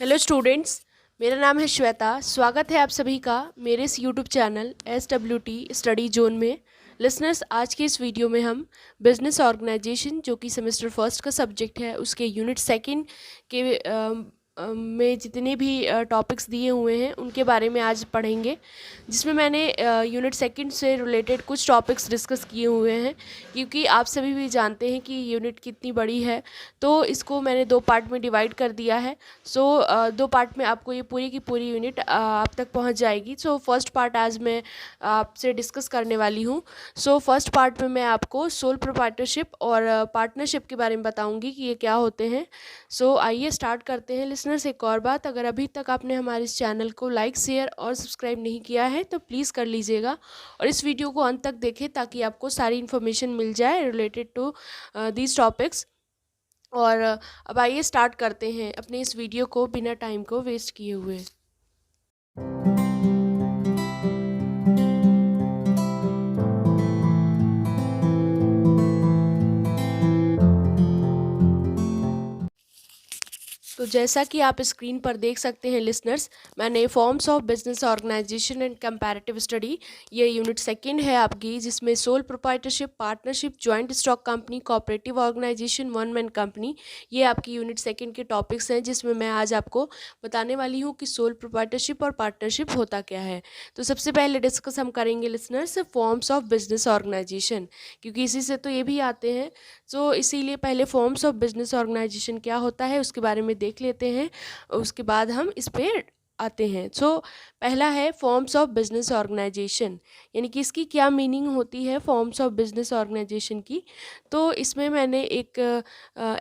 Hello students, मेरा नाम है श्वेता। स्वागत है आप सभी का मेरे इस YouTube channel SWT study zone में। लिसनर्स, आज के इस वीडियो में हम बिजनेस ऑर्गेनाइजेशन जो कि सेमेस्टर फर्स्ट का सब्जेक्ट है उसके यूनिट सेकंड के में जितने भी टॉपिक्स दिए हुए हैं उनके बारे में आज पढ़ेंगे, जिसमें मैंने यूनिट सेकंड से रिलेटेड कुछ टॉपिक्स डिस्कस किए हुए हैं। क्योंकि आप सभी भी जानते हैं कि यूनिट कितनी बड़ी है, तो इसको मैंने दो पार्ट में डिवाइड कर दिया है। दो पार्ट में आपको ये पूरी की पूरी यूनिट आप तक पहुंच जाएगी। फर्स्ट पार्ट आज मैं आपसे डिस्कस करने वाली हूँ। फर्स्ट पार्ट में मैं आपको सोल प्रोप्राइटरशिप और पार्टनरशिप के बारे में बताऊंगी कि ये क्या होते हैं। आइए स्टार्ट करते हैं। लिसनर्स, एक और बात, अगर अभी तक आपने हमारे इस चैनल को लाइक, शेयर और सब्सक्राइब नहीं किया है तो प्लीज़ कर लीजिएगा और इस वीडियो को अंत तक देखें ताकि आपको सारी इन्फॉर्मेशन मिल जाए रिलेटेड टू दीज टॉपिक्स। और अब आइए स्टार्ट करते हैं अपने इस वीडियो को बिना टाइम को वेस्ट किए हुए। तो जैसा कि आप स्क्रीन पर देख सकते हैं लिसनर्स, मैंने forms of business organisation and comparative study, ये यूनिट सेकंड है आपकी, जिसमें sole proprietorship, partnership, joint stock company, cooperative organisation, one man company, ये आपकी यूनिट सेकंड के टॉपिक्स हैं, जिसमें मैं आज आपको बताने वाली हूँ कि सोल प्रोप्राइटरशिप और पार्टनरशिप होता क्या है। तो सबसे पहले डिस्कस हम करेंगे listeners forms of business organisation, क्योंकि इसी से तो ये भी आते हैं। इसीलिए पहले फॉर्म्स ऑफ बिजनेस ऑर्गेनाइजेशन क्या होता है उसके बारे में देख लेते हैं, उसके बाद हम इस पे आते हैं। पहला है फॉर्म्स ऑफ बिजनेस ऑर्गेनाइजेशन, यानी कि इसकी क्या मीनिंग होती है फॉर्म्स ऑफ बिजनेस ऑर्गेनाइजेशन की। तो इसमें मैंने एक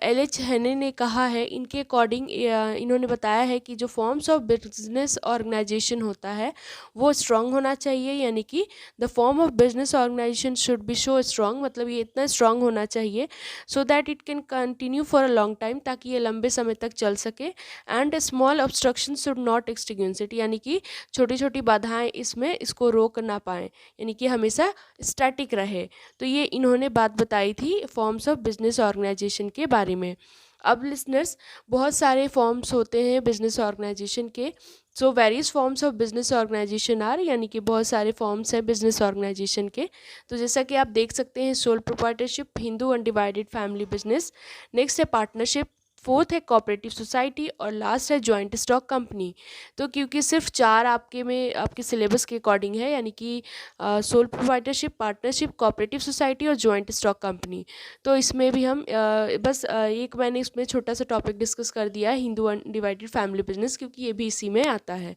LH हेने ने कहा है, इनके अकॉर्डिंग इन्होंने बताया है कि जो फॉर्म्स ऑफ बिजनेस ऑर्गेनाइजेशन होता है वो स्ट्रांग होना चाहिए, यानी कि the form of business organisation should be show strong, मतलब ये इतना स्ट्रांग होना चाहिए so that it can continue for a long time, ताकि ये लंबे समय तक चल सके। And small obstruction should not extinguish it, यानी कि छोटी छोटी बाधाएं इसमें इसको रोक ना पाएँ, यानी कि हमेशा स्टैटिक रहे। तो ये इन्होंने बात बताई थी फॉर्म्स ऑफ बिजनेस ऑर्गेनाइजेशन के बारे में। अब लिसनर्स, बहुत सारे फॉर्म्स होते हैं बिजनेस ऑर्गेनाइजेशन के। Various forms of business organisation are, यानी कि बहुत सारे फॉर्म्स हैं बिजनेस ऑर्गेनाइजेशन के। तो जैसा कि आप देख सकते हैं, sole proprietorship, Hindu undivided family business, next है पार्टनरशिप, फोर्थ है कोऑपरेटिव सोसाइटी और लास्ट है जॉइंट स्टॉक कंपनी। तो क्योंकि सिर्फ चार आपके सिलेबस के अकॉर्डिंग है, यानी कि sole proprietorship, partnership, cooperative society और जॉइंट स्टॉक कंपनी, तो इसमें भी हम एक मैंने इसमें छोटा सा टॉपिक डिस्कस कर दिया है, हिंदू अनडिवाइडेड फैमिली बिजनेस, क्योंकि ये भी इसी में आता है।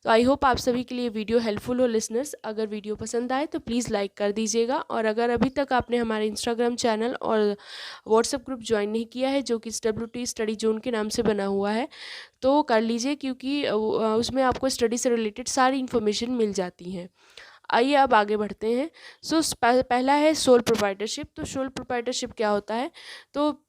तो आई होप आप सभी के लिए वीडियो हेल्पफुल हो लिसनर्स। अगर वीडियो पसंद आए तो प्लीज़ लाइक कर दीजिएगा, और अगर अभी तक आपने हमारे इंस्टाग्राम चैनल और व्हाट्सएप ग्रुप ज्वाइन नहीं किया है जो कि SWT स्टडी जोन के नाम से बना हुआ है, तो कर लीजिए, क्योंकि उसमें आपको स्टडी से रिलेटेड सारी इन्फॉर्मेशन मिल जाती हैं। आइए अब आगे बढ़ते हैं। पहला है सोल प्रोप्राइटरशिप। तो सोल प्रोप्राइटरशिप क्या होता है, तो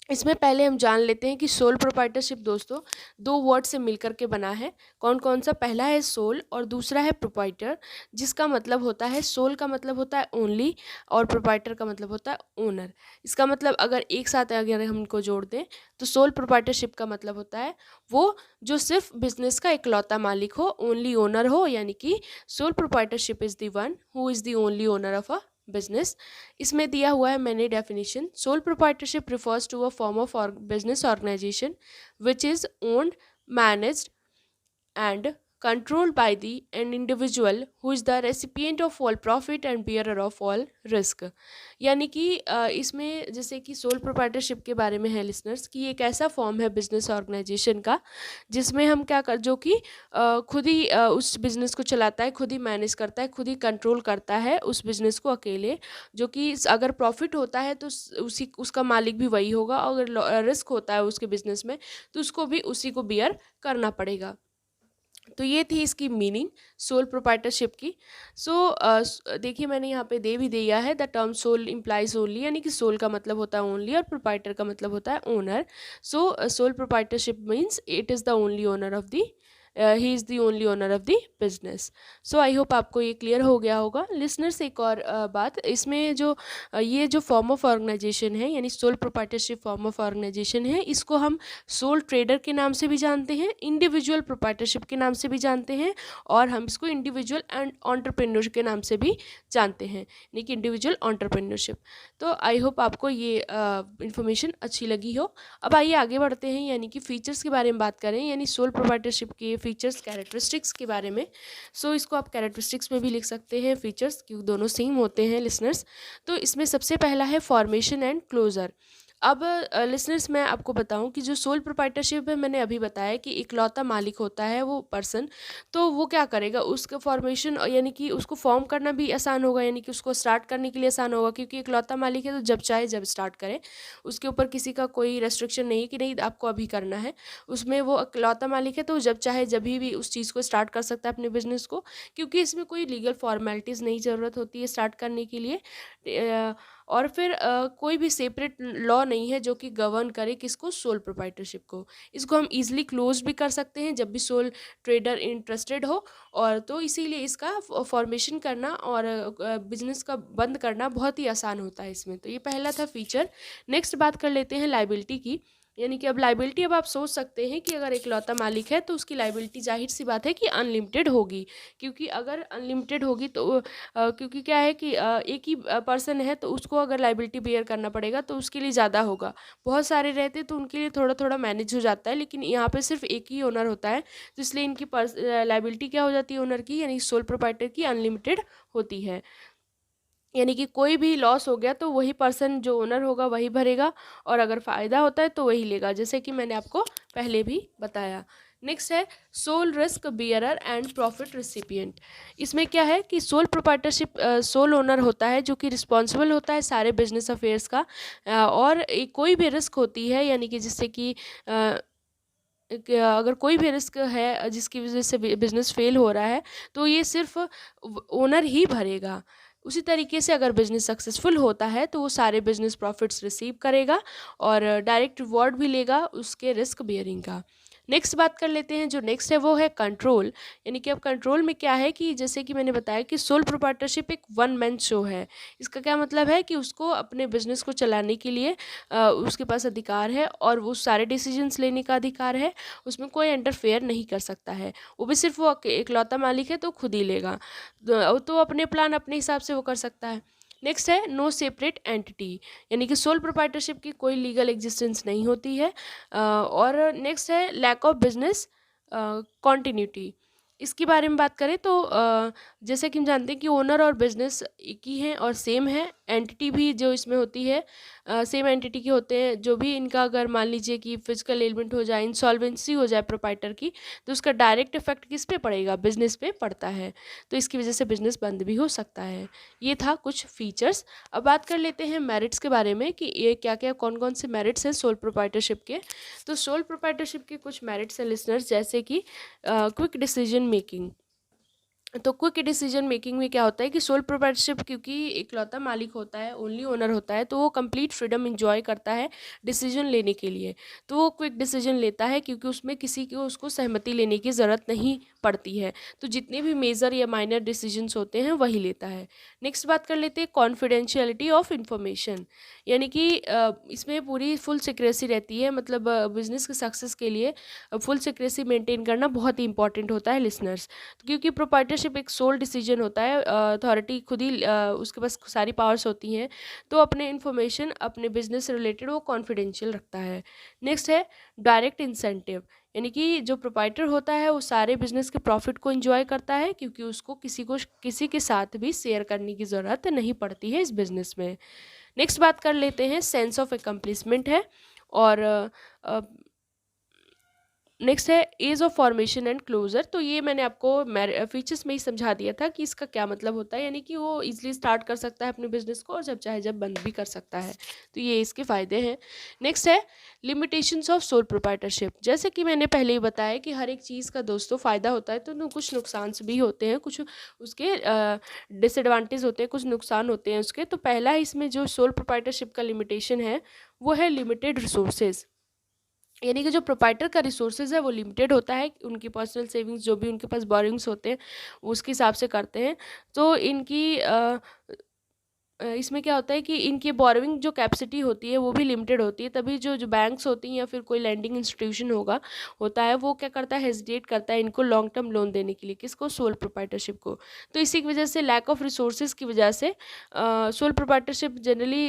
इसमें पहले हम जान लेते हैं कि सोल प्रोप्राइटरशिप दोस्तों दो वर्ड से मिलकर के बना है। कौन कौन सा? पहला है सोल और दूसरा है प्रोप्राइटर, जिसका मतलब होता है, सोल का मतलब होता है ओनली और प्रोप्राइटर का मतलब होता है ओनर। इसका मतलब अगर एक साथ अगर हम इनको जोड़ दें तो सोल प्रोप्राइटरशिप का मतलब होता है वो जो सिर्फ बिजनेस का इकलौता मालिक हो, ओनली ओनर हो, यानी कि sole proprietorship is the one who is the only owner of a business. इसमें दिया हुआ है मैंने definition, sole proprietorship refers to a form of business organisation which is owned, managed and controlled by the an individual who is the recipient of all profit and bearer of all risk। यानी कि इसमें जैसे कि sole proprietorship के बारे में है listeners कि एक ऐसा फॉर्म है बिजनेस ऑर्गेनाइजेशन का जिसमें हम क्या कर जो कि खुद ही उस बिज़नेस को चलाता है, खुद ही मैनेज करता है, खुद ही कंट्रोल करता है उस बिज़नेस को अकेले, जो कि अगर प्रॉफिट होता है तो उसी उसका मालिक भी वही होगा, अगर रिस्क होता है उसके बिज़नेस में तो उसको भी उसी को बियर करना पड़ेगा। तो ये थी इसकी मीनिंग सोल प्रोप्राइटरशिप की। देखिए मैंने यहाँ पे दे भी दिया है, the term sole implies only, यानी कि सोल का मतलब होता है ओनली और प्रोप्राइटर का मतलब होता है owner. Sole proprietorship means it is the only owner of the he is the only owner of the business. So I hope आपको ये क्लियर हो गया होगा। लिसनर्स, एक और बात इसमें जो ये जो फॉर्म ऑफ ऑर्गेनाइजेशन है यानी sole proprietorship form of organisation है, इसको हम सोल ट्रेडर के नाम से भी जानते हैं, इंडिविजुअल प्रोप्राइटरशिप के नाम से भी जानते हैं, और हम इसको इंडिविजुअल एंड एंटरप्रेन्योर के नाम से भी जानते हैं, यानी कि इंडिविजुअल एंटरप्रेन्योरशिप। तो आई होप आपको ये इन्फॉर्मेशन अच्छी लगी हो। अब आइए आगे बढ़ते हैं, यानी कि फीचर्स के बारे में बात करें, यानी सोल प्रोप्राइटरशिप के फीचर्स कैरेक्टरिस्टिक्स के बारे में। सो इसको आप कैरेक्टरिस्टिक्स में भी लिख सकते हैं फीचर्स, क्योंकि दोनों सेम होते हैं लिसनर्स। तो इसमें सबसे पहला है फॉर्मेशन एंड क्लोजर। अब लिसनर्स, मैं आपको बताऊं कि जो सोल प्रोप्राइटरशिप है, मैंने अभी बताया कि इकलौता मालिक होता है वो पर्सन, तो वो क्या करेगा, उसका फॉर्मेशन यानी कि उसको फॉर्म करना भी आसान होगा, यानी कि उसको स्टार्ट करने के लिए आसान होगा, क्योंकि इकलौता मालिक है तो जब चाहे जब स्टार्ट करे, उसके ऊपर किसी का कोई रेस्ट्रिक्शन नहीं है कि नहीं आपको अभी करना है। उसमें वो इकलौता मालिक है तो जब चाहे जब भी उस चीज़ को स्टार्ट कर सकता है अपने बिजनेस को, क्योंकि इसमें कोई लीगल फॉर्मेलिटीज़ नहीं ज़रूरत होती है स्टार्ट करने के लिए। और फिर कोई भी सेपरेट लॉ नहीं है जो कि गवर्न करे किसको, सोल प्रोप्राइटरशिप को। इसको हम इजीली क्लोज भी कर सकते हैं जब भी सोल ट्रेडर इंटरेस्टेड हो, और तो इसीलिए इसका फॉर्मेशन करना और बिजनेस का बंद करना बहुत ही आसान होता है इसमें। तो ये पहला था फीचर। नेक्स्ट बात कर लेते हैं लाइबिलिटी की, यानी कि अब लाइबिलिटी, अब आप सोच सकते हैं कि अगर इकलौता मालिक है तो उसकी लाइबिलिटी जाहिर सी बात है कि अनलिमिटेड होगी, क्योंकि अगर अनलिमिटेड होगी तो क्योंकि क्या है कि एक ही पर्सन है तो उसको अगर लाइबिलिटी बेयर करना पड़ेगा तो उसके लिए ज़्यादा होगा। बहुत सारे रहते तो उनके लिए थोड़ा थोड़ा मैनेज हो जाता है, लेकिन यहाँ पे सिर्फ एक ही ओनर होता है, तो इसलिए इनकी लाइबिलिटी क्या हो जाती है ओनर की, यानी सोल प्रोप्राइटर की अनलिमिटेड होती है। यानी कि कोई भी लॉस हो गया तो वही पर्सन जो ओनर होगा वही भरेगा, और अगर फ़ायदा होता है तो वही लेगा, जैसे कि मैंने आपको पहले भी बताया। नेक्स्ट है sole risk bearer and profit recipient. इसमें क्या है कि सोल प्रोप्राइटरशिप सोल ओनर होता है जो कि रिस्पॉन्सिबल होता है सारे बिजनेस अफेयर्स का, और कोई भी रिस्क होती है, यानी कि जिससे कि अगर कोई भी रिस्क है जिसकी वजह से बिजनेस फेल हो रहा है तो ये सिर्फ ओनर ही भरेगा। उसी तरीके से अगर बिजनेस सक्सेसफुल होता है तो वो सारे बिजनेस प्रॉफिट्स रिसीव करेगा और डायरेक्ट रिवॉर्ड भी लेगा उसके रिस्क बियरिंग का। नेक्स्ट बात कर लेते हैं, जो नेक्स्ट है वो है कंट्रोल। यानी कि अब कंट्रोल में क्या है कि जैसे कि मैंने बताया कि सोल प्रोप्राइटरशिप एक वन मैन शो है। इसका क्या मतलब है कि उसको अपने बिजनेस को चलाने के लिए उसके पास अधिकार है, और वो सारे डिसीजंस लेने का अधिकार है, उसमें कोई इंटरफेयर नहीं कर सकता है। वो भी सिर्फ वो इकलौता मालिक है तो खुद ही लेगा, तो अपने प्लान अपने हिसाब से वो कर सकता है। नेक्स्ट है नो सेपरेट एंटिटी, यानी कि सोल प्रोप्राइटरशिप की कोई लीगल एग्जिस्टेंस नहीं होती है। और नेक्स्ट है लैक ऑफ बिजनेस कॉन्टिन्यूटी। इसके बारे में बात करें तो जैसे कि हम जानते हैं कि ओनर और बिजनेस एक ही हैं और सेम है। एंटिटी भी जो इसमें होती है सेम एंटिटी के होते हैं, जो भी इनका अगर मान लीजिए कि फिजिकल एलिमेंट हो जाए, इंसॉल्वेंसी हो जाए प्रोप्राइटर की, तो उसका डायरेक्ट इफेक्ट किस पे पड़ेगा, बिजनेस पे पड़ता है, तो इसकी वजह से बिजनेस बंद भी हो सकता है। ये था कुछ फीचर्स। अब बात कर लेते हैं मेरिट्स के बारे में कि ये क्या क्या कौन कौन से मेरिट्स हैं सोल प्रोप्राइटरशिप के। तो सोल प्रोप्राइटरशिप के कुछ मेरिट्स हैं लिसनर्स, जैसे कि क्विक डिसीजन मेकिंग। तो क्विक डिसीजन मेकिंग में क्या होता है कि सोल प्रोप्राइटरशिप क्योंकि इकलौता मालिक होता है, ओनली ओनर होता है, तो वो कंप्लीट फ्रीडम इंजॉय करता है डिसीजन लेने के लिए। तो वो क्विक डिसीजन लेता है क्योंकि उसमें किसी को उसको सहमति लेने की ज़रूरत नहीं पड़ती है, तो जितने भी मेजर या माइनर डिसीजंस होते हैं वही लेता है। नेक्स्ट बात कर लेते हैं कॉन्फिडेंशियलिटी ऑफ इंफॉर्मेशन, यानी कि इसमें पूरी फुल सिक्रेसी रहती है, मतलब बिजनेस के सक्सेस के लिए फुल सिक्रेसी मेंटेन करना बहुत ही इंपॉर्टेंट होता है लिसनर्स, क्योंकि प्रोप्राइटरशिप एक सोल डिसीजन होता है, अथॉरिटी खुद ही उसके पास सारी पावर्स होती हैं, तो अपने इन्फॉर्मेशन अपने बिजनेस से रिलेटेड वो कॉन्फिडेंशियल रखता है। नेक्स्ट है डायरेक्ट इंसेंटिव, यानी कि जो प्रोप्राइटर होता है वो सारे बिजनेस के प्रॉफिट को एंजॉय करता है, क्योंकि उसको किसी के साथ भी शेयर करने की ज़रूरत नहीं पड़ती है इस बिज़नेस में। नेक्स्ट बात कर लेते हैं सेंस ऑफ एकम्प्लिशमेंट है, और नेक्स्ट है ease of formation and closure. तो ये मैंने आपको फीचर्स में ही समझा दिया था कि इसका क्या मतलब होता है, यानी कि वो इजीली स्टार्ट कर सकता है अपने बिजनेस को और जब चाहे जब बंद भी कर सकता है, तो ये इसके फ़ायदे हैं। नेक्स्ट है लिमिटेशंस ऑफ सोल प्रोप्राइटरशिप। जैसे कि मैंने पहले ही बताया कि हर एक चीज़ का दोस्तों फ़ायदा होता है तो कुछ नुकसान भी होते हैं, कुछ उसके डिसएडवांटेज होते हैं, कुछ नुकसान होते हैं उसके। तो पहला इसमें जो सोल प्रोप्राइटरशिप का लिमिटेशन है वो है लिमिटेड रिसोर्सेज, यानी कि जो प्रोप्राइटर का रिसोर्सेज है वो लिमिटेड होता है, उनकी पर्सनल सेविंग्स जो भी उनके पास बोरिंग्स होते हैं उसके हिसाब से करते हैं। तो इसमें क्या होता है कि इनकी बोरोइंग जो कैपेसिटी होती है वो भी लिमिटेड होती है, तभी जो जो बैंक्स होती हैं या फिर कोई लैंडिंग इंस्टीट्यूशन होता है वो क्या करता है, हेजिटेट करता है इनको लॉन्ग टर्म लोन देने के लिए, किसको, सोल प्रोप्राइटरशिप को। तो इसी की वजह से, लैक ऑफ रिसोर्सेज की वजह से सोल प्रोप्राइटरशिप जनरली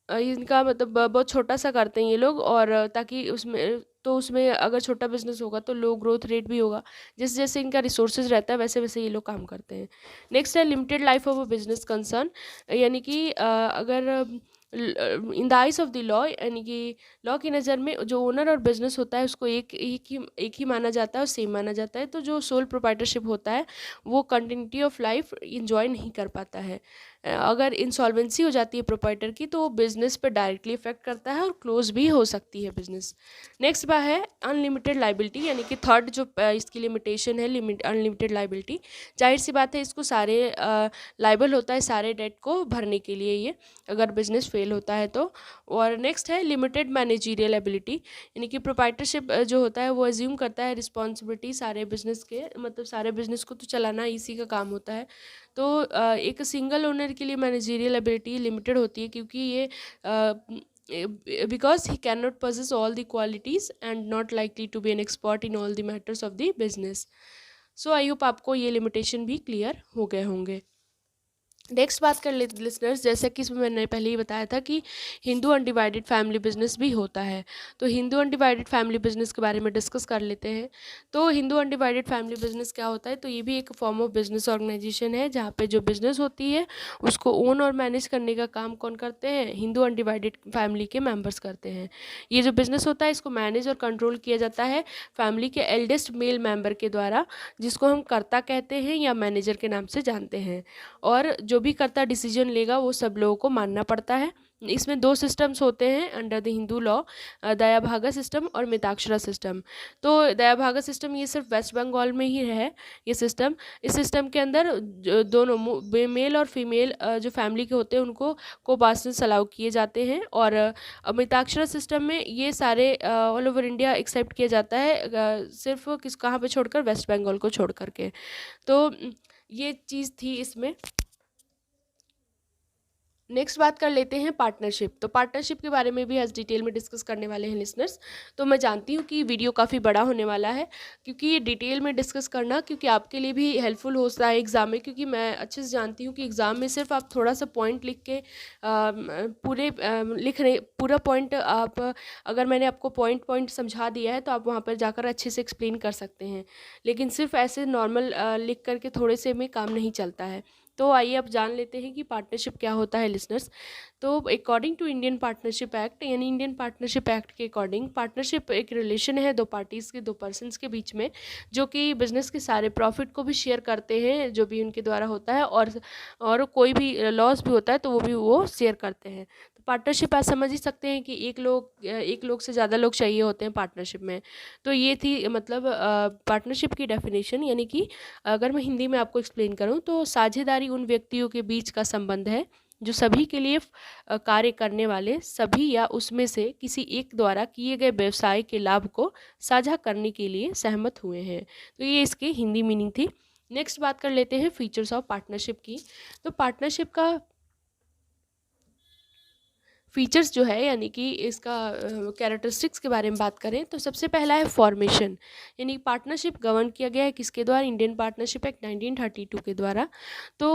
इनका मतलब बहुत छोटा सा करते हैं ये लोग, और ताकि उसमें अगर छोटा बिजनेस होगा तो लो ग्रोथ रेट भी होगा। जैसे जैसे इनका रिसोर्सेज रहता है वैसे वैसे ये लोग काम करते हैं। नेक्स्ट है limited life of a business concern, यानी कि अगर in the eyes of the law, यानी कि लॉ की नज़र में जो ओनर और बिजनेस होता है उसको एक ही माना जाता है और सेम माना जाता है। तो जो सोल प्रोप्राइटरशिप होता है वो कंटिन्यूटी ऑफ लाइफ इंजॉय नहीं कर पाता है। अगर इंसॉल्वेंसी हो जाती है प्रोप्राइटर की तो वो बिजनेस पे डायरेक्टली इफेक्ट करता है और क्लोज भी हो सकती है बिजनेस। नेक्स्ट बात है अनलिमिटेड लाइबिलिटी, यानी कि थर्ड जो इसकी लिमिटेशन है, अनलिमिटेड लाइबिलिटी। जाहिर सी बात है इसको सारे लाइबल होता है सारे डेट को भरने के लिए ये, अगर बिजनेस फेल होता है तो। और नेक्स्ट है लिमिटेड मैनेजीरियल एबिलिटी, यानी कि प्रोप्राइटरशिप जो होता है वो एज्यूम करता है रिस्पॉन्सिबिलिटी सारे बिजनेस के, मतलब सारे बिजनेस को तो चलाना इसी का काम होता है। तो एक सिंगल ओनर के लिए मैनेजीरियल एबिलिटी लिमिटेड होती है, क्योंकि ये because he can not possess all the qualities and not likely to be an expert in all the matters of the business. So I hope आपको ये लिमिटेशन भी clear हो गए होंगे। नेक्स्ट बात कर लेते लिसनर्स, जैसे कि इसमें मैंने पहले ही बताया था कि हिंदू अनडिवाइडेड फैमिली बिजनेस भी होता है। तो हिंदू अनडिवाइडेड फैमिली बिजनेस के बारे में डिस्कस कर लेते हैं। तो हिंदू अनडिवाइडेड फैमिली बिजनेस क्या होता है, तो ये भी एक फॉर्म ऑफ बिजनेस ऑर्गेनाइजेशन है, जहाँ पे जो बिजनेस होती है उसको ओन और मैनेज करने का काम कौन करते हैं, हिंदू अनडिवाइडेड फैमिली के मेम्बर्स करते हैं। ये जो बिजनेस होता है इसको मैनेज और कंट्रोल किया जाता है फैमिली के एल्डेस्ट मेल मेम्बर के द्वारा, जिसको हम कर्ता कहते हैं या मैनेजर के नाम से जानते हैं। और जो भी कर्ता डिसीजन लेगा वो सब लोगों को मानना पड़ता है। इसमें दो सिस्टम्स होते हैं under the Hindu law, Dayabhaga system और मिताक्षरा सिस्टम। तो दयाभागा सिस्टम ये सिर्फ वेस्ट बंगाल में ही है ये सिस्टम। इस सिस्टम के अंदर दोनों मेल और फीमेल जो फैमिली के होते हैं उनको को पार्टनर्स अलाउ किए जाते हैं। और मिताक्षरा सिस्टम में ये सारे ऑल ओवर इंडिया एक्सेप्ट किया जाता है, सिर्फ कहाँ पे छोड़कर, वेस्ट बंगाल को छोड़ करके। तो ये चीज़ थी इसमें। नेक्स्ट बात कर लेते हैं पार्टनरशिप। तो पार्टनरशिप के बारे में भी आज डिटेल में डिस्कस करने वाले हैं लिसनर्स। तो मैं जानती हूँ कि वीडियो काफ़ी बड़ा होने वाला है, क्योंकि ये डिटेल में डिस्कस करना क्योंकि आपके लिए भी हेल्पफुल होता है एग्ज़ाम में, क्योंकि मैं अच्छे से जानती हूँ कि एग्ज़ाम में सिर्फ आप थोड़ा सा पॉइंट लिख के पूरा पॉइंट आप, अगर मैंने आपको पॉइंट समझा दिया है तो आप वहाँ पर जाकर अच्छे से एक्सप्लेन कर सकते हैं, लेकिन सिर्फ ऐसे नॉर्मल लिख करके थोड़े से में काम नहीं चलता है। तो आइए अब जान लेते हैं कि पार्टनरशिप क्या होता है लिसनर्स। तो according to Indian partnership act, यानी इंडियन पार्टनरशिप एक्ट के अकॉर्डिंग, पार्टनरशिप एक रिलेशन है दो पार्टीज़ के, दो पर्सन्स के बीच में, जो कि बिजनेस के सारे प्रॉफिट को भी शेयर करते हैं जो भी उनके द्वारा होता है, और कोई भी लॉस भी होता है तो वो शेयर करते हैं। तो पार्टनरशिप आप समझ ही सकते हैं कि एक लोग से ज़्यादा लोग चाहिए होते हैं पार्टनरशिप में। तो ये थी मतलब पार्टनरशिप की डेफिनेशन, यानी कि अगर मैं हिंदी में आपको एक्सप्लेन करूँ तो साझेदारी उन व्यक्तियों के बीच का संबंध है जो सभी के लिए कार्य करने वाले सभी या उसमें से किसी एक द्वारा किए गए व्यवसाय के लाभ को साझा करने के लिए सहमत हुए हैं। तो ये इसकी हिंदी मीनिंग थी। नेक्स्ट बात कर लेते हैं फीचर्स ऑफ पार्टनरशिप की। तो पार्टनरशिप का फीचर्स जो है, यानी कि इसका कैरेक्टरिस्टिक्स के बारे में बात करें तो सबसे पहला है फॉर्मेशन, यानी पार्टनरशिप गवर्न किया गया है किसके द्वारा, इंडियन पार्टनरशिप एक्ट 1932 के द्वारा। तो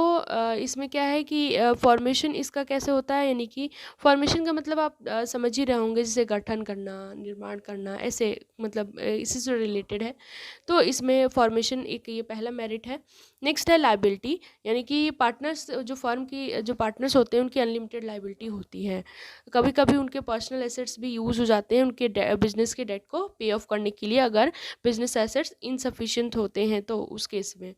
इसमें क्या है कि फॉर्मेशन इसका कैसे होता है, यानी कि फॉर्मेशन का मतलब आप समझ ही रहे होंगे, जैसे गठन करना, निर्माण करना, ऐसे मतलब इसी से रिलेटेड है। तो इसमें फॉर्मेशन एक ये पहला मेरिट है। नेक्स्ट है लाइबिलिटी, यानी कि पार्टनर्स जो फर्म की जो पार्टनर्स होते हैं उनकी अनलिमिटेड लाइबिलिटी होती है। कभी कभी उनके पर्सनल एसेट्स भी यूज़ हो जाते हैं उनके बिजनेस के डेट को पे ऑफ करने के लिए, अगर बिजनेस एसेट्स इनसफिशिएंट होते हैं तो उस केस में।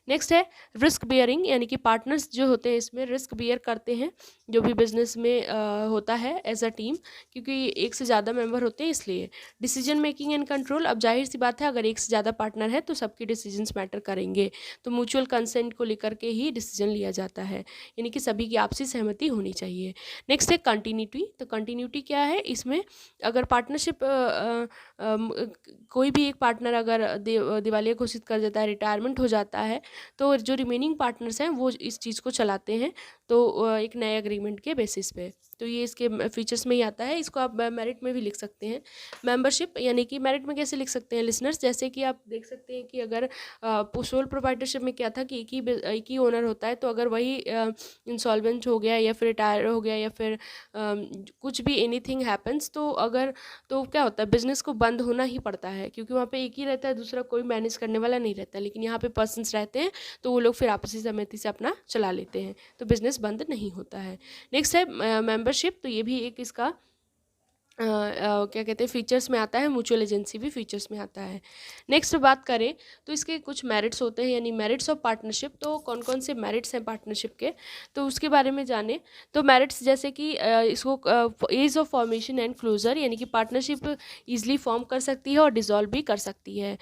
नेक्स्ट है रिस्क बियरिंग, यानी कि पार्टनर्स जो होते हैं इसमें रिस्क बियर करते हैं जो भी बिजनेस में होता है एज अ टीम, क्योंकि एक से ज़्यादा मेंबर होते हैं इसलिए। डिसीजन मेकिंग एंड कंट्रोल, अब जाहिर सी बात है अगर एक से ज़्यादा पार्टनर है तो सबके डिसीजंस मैटर करेंगे, तो म्यूचुअल कंसेंट को लेकर के ही डिसीजन लिया जाता है, यानी कि सभी की आपसी सहमति होनी चाहिए। नेक्स्ट है कंटिन्यूटी, तो कंटिन्यूटी क्या है इसमें, अगर पार्टनरशिप कोई भी एक पार्टनर अगर दिवालिया घोषित कर देता है, रिटायरमेंट हो जाता है, तो जो रिमेनिंग पार्टनर्स हैं वो इस चीज़ को चलाते हैं, तो एक नए एग्रीमेंट के बेसिस पे। तो ये इसके फीचर्स में ही आता है, इसको आप मेरिट में भी लिख सकते हैं। मेंबरशिप, यानी कि मेरिट में कैसे लिख सकते हैं लिसनर्स, जैसे कि आप देख सकते हैं कि अगर सोल प्रोप्राइटरशिप में क्या था कि एक ही ओनर होता है, तो अगर वही इंसॉल्वेंट हो गया या फिर रिटायर हो गया या फिर कुछ भी एनीथिंग हैपन्स, तो क्या होता है, बिजनेस को बंद होना ही पड़ता है, क्योंकि वहाँ पे एक ही रहता है, दूसरा कोई मैनेज करने वाला नहीं रहता। लेकिन यहाँ पे पर्सन्स रहते हैं तो वो लोग फिर आपसी सहमति से अपना चला लेते हैं, तो बिजनेस बंद नहीं होता है। नेक्स्ट है मेंबरशिप, तो ये भी एक इसका क्या कहते हैं फीचर्स में आता है, म्यूचुअल एजेंसी भी फीचर्स में आता है। नेक्स्ट बात करें तो इसके कुछ मेरिट्स होते हैं, यानी मेरिट्स ऑफ पार्टनरशिप, तो कौन कौन से मेरिट्स हैं पार्टनरशिप के, तो उसके बारे में जाने। तो मेरिट्स जैसे कि इसको ease of formation and closure, यानी कि पार्टनरशिप ईजिली फॉर्म कर सकती है और डिसॉल्व भी कर सकती है।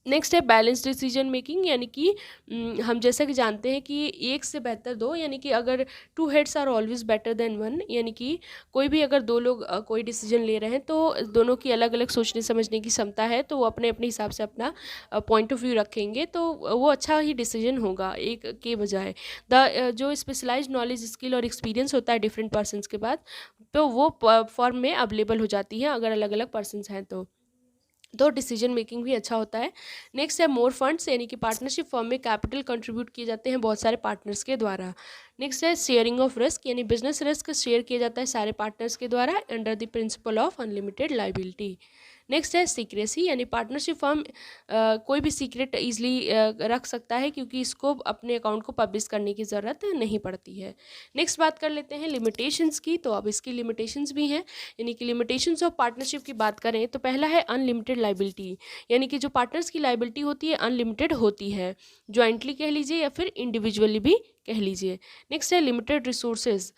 नेक्स्ट है बैलेंस डिसीजन मेकिंग, यानी कि हम जैसा कि जानते हैं कि एक से बेहतर दो, यानी कि अगर two heads are always better than one, यानी कि कोई भी अगर दो लोग कोई डिसीजन ले रहे हैं तो दोनों की अलग अलग सोचने समझने की क्षमता है, तो वो अपने अपने हिसाब से अपना पॉइंट ऑफ व्यू रखेंगे, तो वो अच्छा ही डिसीजन होगा एक के बजाय। जो स्पेशलाइज्ड नॉलेज, स्किल और एक्सपीरियंस होता है डिफरेंट पर्सनस के बाद, तो वो फॉर्म में अवेलेबल हो जाती है अगर अलग अलग पर्सनस हैं तो डिसीजन मेकिंग भी अच्छा होता है। नेक्स्ट है मोर फंड्स, यानी कि पार्टनरशिप फॉर्म में कैपिटल कंट्रीब्यूट किए जाते हैं बहुत सारे पार्टनर्स के द्वारा। नेक्स्ट है शेयरिंग ऑफ रिस्क, यानी बिजनेस रिस्क शेयर किया जाता है सारे पार्टनर्स के द्वारा under the principle of unlimited liability. Next है सीक्रेसी, यानी पार्टनरशिप फर्म कोई भी सीक्रेट ईजिली रख सकता है, क्योंकि इसको अपने अकाउंट को पब्लिश करने की ज़रूरत नहीं पड़ती है। नेक्स्ट बात कर लेते हैं लिमिटेशंस की, तो अब इसकी लिमिटेशंस भी हैं, यानी कि लिमिटेशंस ऑफ पार्टनरशिप की बात करें तो पहला है अनलिमिटेड लाइबिलिटी, यानी कि जो पार्टनर्स की लाइबिलिटी होती है अनलिमिटेड होती है, ज्वाइंटली कह लीजिए या फिर इंडिविजुअली भी कह लीजिए। नेक्स्ट है लिमिटेड रिसोर्सेज,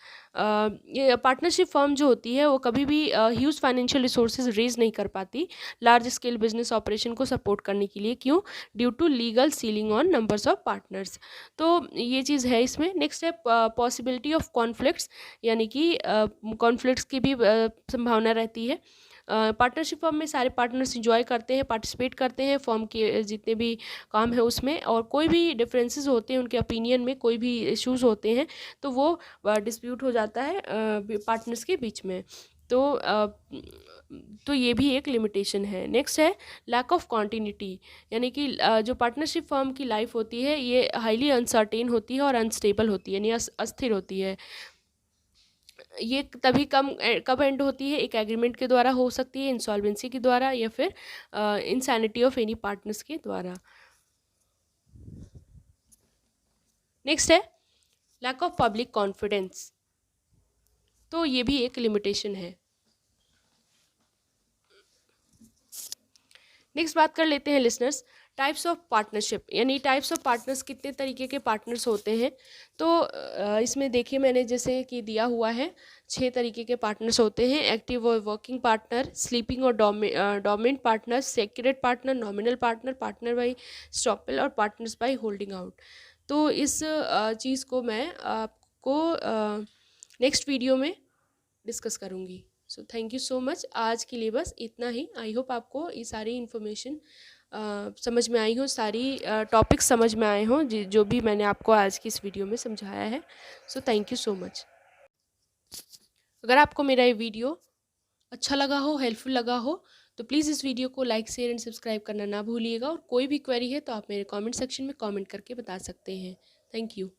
ये पार्टनरशिप फर्म जो होती है वो कभी भी ह्यूज फाइनेंशियल रिसोर्सेज रेज नहीं कर पाती लार्ज स्केल बिजनेस ऑपरेशन को सपोर्ट करने के लिए, क्यों, due to legal ceiling on numbers of partners, तो ये चीज़ है इसमें। नेक्स्ट है पॉसिबिलिटी ऑफ कॉन्फ्लिक्ट्स, यानी कि कॉन्फ्लिक्ट्स की भी संभावना रहती है। पार्टनरशिप फर्म में सारे पार्टनर्स इंजॉय करते हैं, पार्टिसिपेट करते हैं फर्म के जितने भी काम है उसमें, और कोई भी डिफरेंसेस होते हैं उनके ओपिनियन में, कोई भी इश्यूज होते हैं तो वो डिस्प्यूट हो जाता है पार्टनर्स के बीच में, तो ये भी एक लिमिटेशन है। नेक्स्ट है लैक ऑफ कॉन्टिन्यूटी, यानी कि जो पार्टनरशिप फर्म की लाइफ होती है ये हाईली अनसर्टेन होती है और अनस्टेबल होती है, यानी अस्थिर होती है। ये तभी कब एंड होती है, एक एग्रीमेंट के द्वारा हो सकती है, इंसॉल्वेंसी के द्वारा या फिर इनसैनिटी ऑफ एनी पार्टनर्स के द्वारा। नेक्स्ट है लैक ऑफ पब्लिक कॉन्फिडेंस, तो ये भी एक लिमिटेशन है। नेक्स्ट बात कर लेते हैं लिसनर्स टाइप्स ऑफ पार्टनरशिप, यानी टाइप्स ऑफ पार्टनर्स, कितने तरीके के पार्टनर्स होते हैं, तो इसमें देखिए मैंने जैसे कि दिया हुआ है 6 तरीके के पार्टनर्स होते हैं, एक्टिव और वर्किंग पार्टनर, स्लीपिंग और dominant partner, secret partner, nominal partner, partner by estoppel और पार्टनर्स बाई होल्डिंग आउट। तो इस चीज़ को मैं आपको नेक्स्ट वीडियो में डिस्कस करूँगी। So thank you so much, आज के लिए बस इतना ही। आई होप आपको ये सारी इन्फॉर्मेशन समझ में आई हो, सारी टॉपिक्स समझ में आए हों जो भी मैंने आपको आज की इस वीडियो में समझाया है। So thank you so much. अगर आपको मेरा ये वीडियो अच्छा लगा हो, हेल्पफुल लगा हो, तो प्लीज़ इस वीडियो को लाइक, शेयर एंड सब्सक्राइब करना ना भूलिएगा, और कोई भी क्वेरी है तो आप मेरे कमेंट सेक्शन में कमेंट करके बता सकते हैं। Thank you.